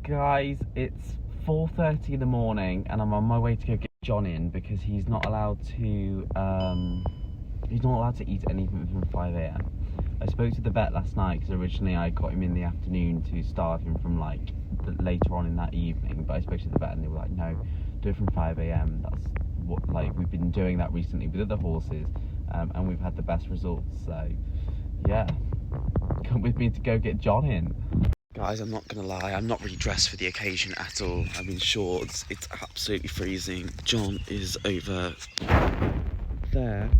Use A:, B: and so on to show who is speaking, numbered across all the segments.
A: Guys, it's 4:30 in the morning and I'm on my way to go get John in because he's not allowed to eat anything from 5 a.m. I spoke to the vet last night because originally I got him in the afternoon to starve him from like later on in that evening, but I spoke to the vet and they were like, no, do it from 5 a.m. That's what, like, we've been doing that recently with other horses, and we've had the best results. So yeah, come with me to go get John in. Guys, I'm not gonna lie, I'm not really dressed for the occasion at all. I'm in shorts, it's absolutely freezing. John is over there.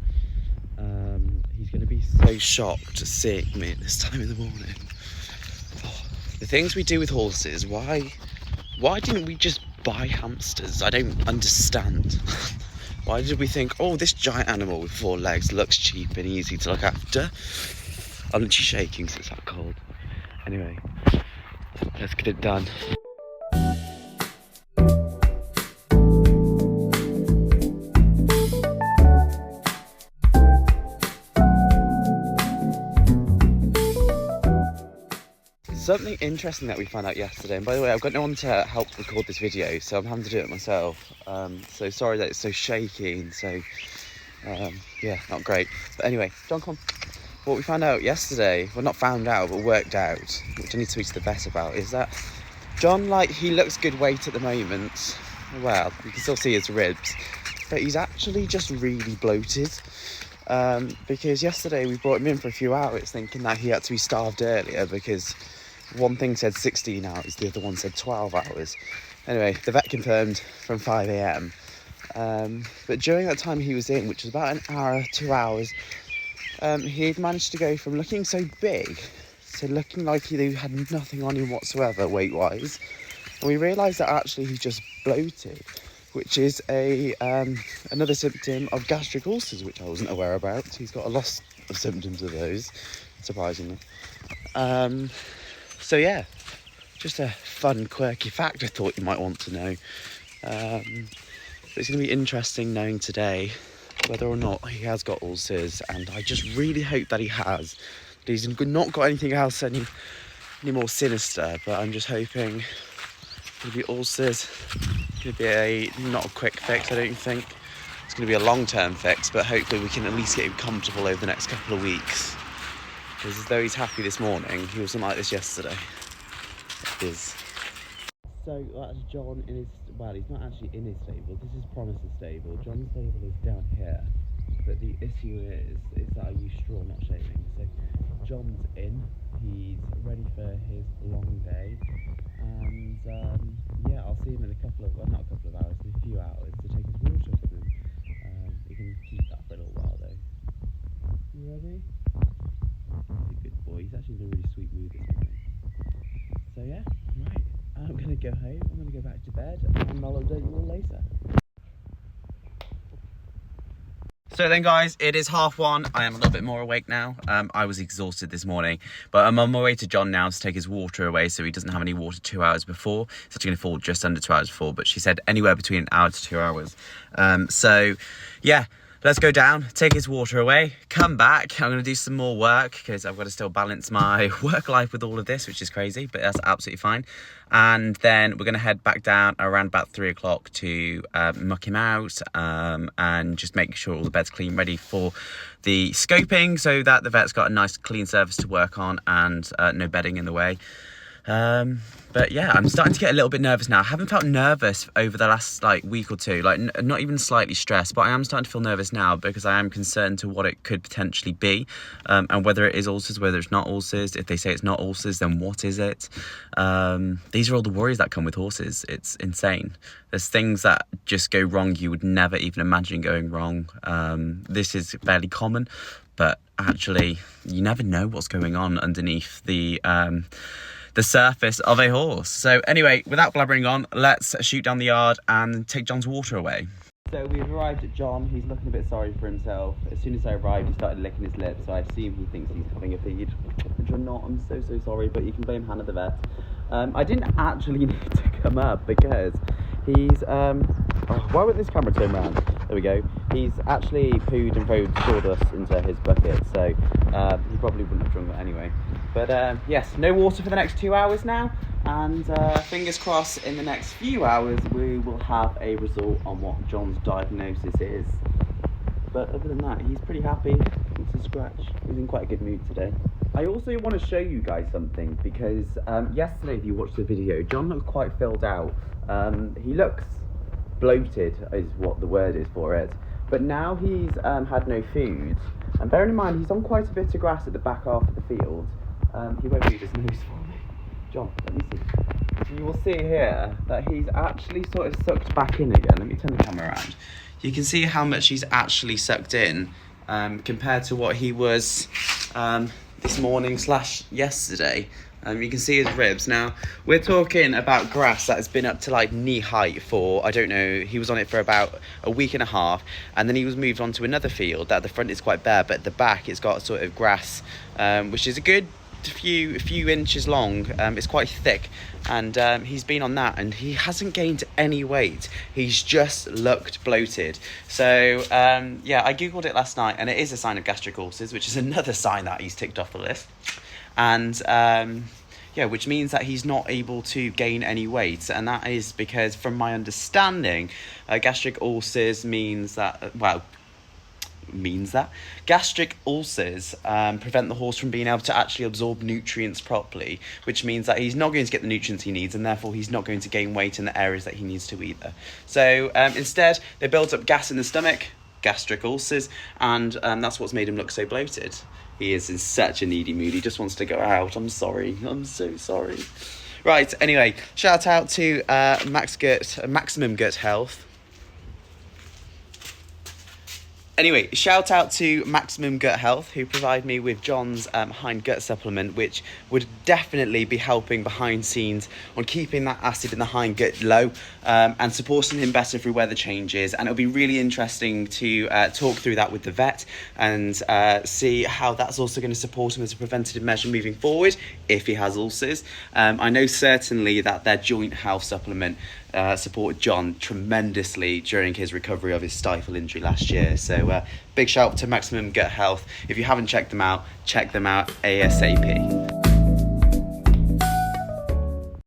A: He's gonna be so shocked seeing me at this time in the morning. Oh, the things we do with horses, why didn't we just buy hamsters? I don't understand. Why did we think, oh, this giant animal with 4 legs looks cheap and easy to look after? I'm literally shaking because it's that cold. Anyway, let's get it done. Something interesting that we found out yesterday, and by the way, I've got no one to help record this video, so I'm having to do it myself. So sorry that it's so shaky and so, yeah, not great. But anyway, John, come on. What we found out yesterday, well, not found out, but worked out, which I need to speak to the vet about, is that John, like, he looks good weight at the moment. Well, you can still see his ribs, but he's actually just really bloated. Because yesterday we brought him in for a few hours thinking that he had to be starved earlier because one thing said 16 hours, the other one said 12 hours. Anyway, the vet confirmed from 5 a.m. But during that time he was in, which was about an hour, 2 hours, he'd managed to go from looking so big to looking like he had nothing on him whatsoever weight-wise. And we realised that actually he just bloated, which is another symptom of gastric ulcers, which I wasn't aware about. He's got a lot of symptoms of those, surprisingly. So yeah, just a fun, quirky fact I thought you might want to know. But it's going to be interesting knowing today whether or not he has got ulcers, and I just really hope that he has. That he's not got anything else any more sinister, but I'm just hoping it'll be ulcers. It's going to be not a quick fix, I don't think. It's going to be a long-term fix, but hopefully we can at least get him comfortable over the next couple of weeks. Because as though he's happy this morning, he wasn't like this yesterday. It is. So that's John in his, well, he's not actually in his stable. This is Promise's stable. John's stable is down here. But the issue is that I use straw, not shaving. So John's in. He's ready for his long day. And yeah, I'll see him in a couple of, well, not a couple of hours, in a few hours to take his water from him. You can keep that for a little while though. You ready? He's a good boy. He's actually in a really sweet mood this morning. So yeah, right. I'm gonna go home. I'm gonna go back to bed, and I'll update you all later. So then guys, it is 1:30. I am a little bit more awake now. I was exhausted this morning, but I'm on my way to John now to take his water away so he doesn't have any water 2 hours before. It's actually going to fall just under 2 hours before, but she said anywhere between an hour to 2 hours. So yeah, let's go down, take his water away, come back. I'm going to do some more work because I've got to still balance my work life with all of this, which is crazy, but that's absolutely fine. And then we're going to head back down around about 3 o'clock to muck him out and just make sure all the bed's clean, ready for the scoping so that the vet's got a nice clean surface to work on and no bedding in the way. But yeah, I'm starting to get a little bit nervous now. I haven't felt nervous over the last week or two, not even slightly stressed, but I am starting to feel nervous now because I am concerned to what it could potentially be, and whether it is ulcers, whether it's not ulcers. If they say it's not ulcers, then what is it? These are all the worries that come with horses. It's insane. There's things that just go wrong you would never even imagine going wrong. This is fairly common, but actually you never know what's going on underneath the surface of a horse. So anyway, without blabbering on, let's shoot down the yard and take John's water away. So we've arrived at John. He's looking a bit sorry for himself. As soon as I arrived, he started licking his lips, so I assume he thinks he's having a feed, which I'm not. I'm so sorry, but you can blame Hannah the vet. I didn't actually need to come up because he's why won't this camera turn around? There we go. He's actually pooed and thrown sawdust into his bucket, so he probably wouldn't have drunk it anyway. But yes, no water for the next 2 hours now, and fingers crossed in the next few hours we will have a result on what John's diagnosis is. But other than that, he's pretty happy. It's a scratch. He's in quite a good mood today. I also want to show you guys something, because yesterday, if you watched the video, John looked quite filled out. He looks bloated, is what the word is for it. But now he's had no food, and bearing in mind he's on quite a bit of grass at the back half of the field. He won't move his nose for me. John, let me see. You will see here that he's actually sort of sucked back in again. Let me turn the camera around. You can see how much he's actually sucked in compared to what he was this morning / yesterday. You can see his ribs. Now, we're talking about grass that has been up to like knee height for, I don't know, he was on it for about a week and a half, and then he was moved on to another field that at the front is quite bare, but at the back it's got sort of grass, which is a good few inches long. It's quite thick, and he's been on that and he hasn't gained any weight. He's just looked bloated. So yeah, I googled it last night, and it is a sign of gastric ulcers, which is another sign that he's ticked off the list. And yeah, which means that he's not able to gain any weight, and that is because, from my understanding, gastric ulcers means that gastric ulcers prevent the horse from being able to actually absorb nutrients properly, which means that he's not going to get the nutrients he needs, and therefore he's not going to gain weight in the areas that he needs to either. So instead, they build up gas in the stomach, gastric ulcers, and that's what's made him look so bloated. He is in such a needy mood. He just wants to go out. I'm sorry. I'm so sorry. Right, anyway, shout out to Maximum Gut Health. Anyway, shout out to Maximum Gut Health, who provide me with John's hind gut supplement, which would definitely be helping behind scenes on keeping that acid in the hind gut low, and supporting him better through weather changes. And it'll be really interesting to talk through that with the vet and see how that's also going to support him as a preventative measure moving forward if he has ulcers. I know certainly that their joint health supplement supported John tremendously during his recovery of his stifle injury last year. So big shout out to Maximum Gut Health. If you haven't checked them out, check them out ASAP.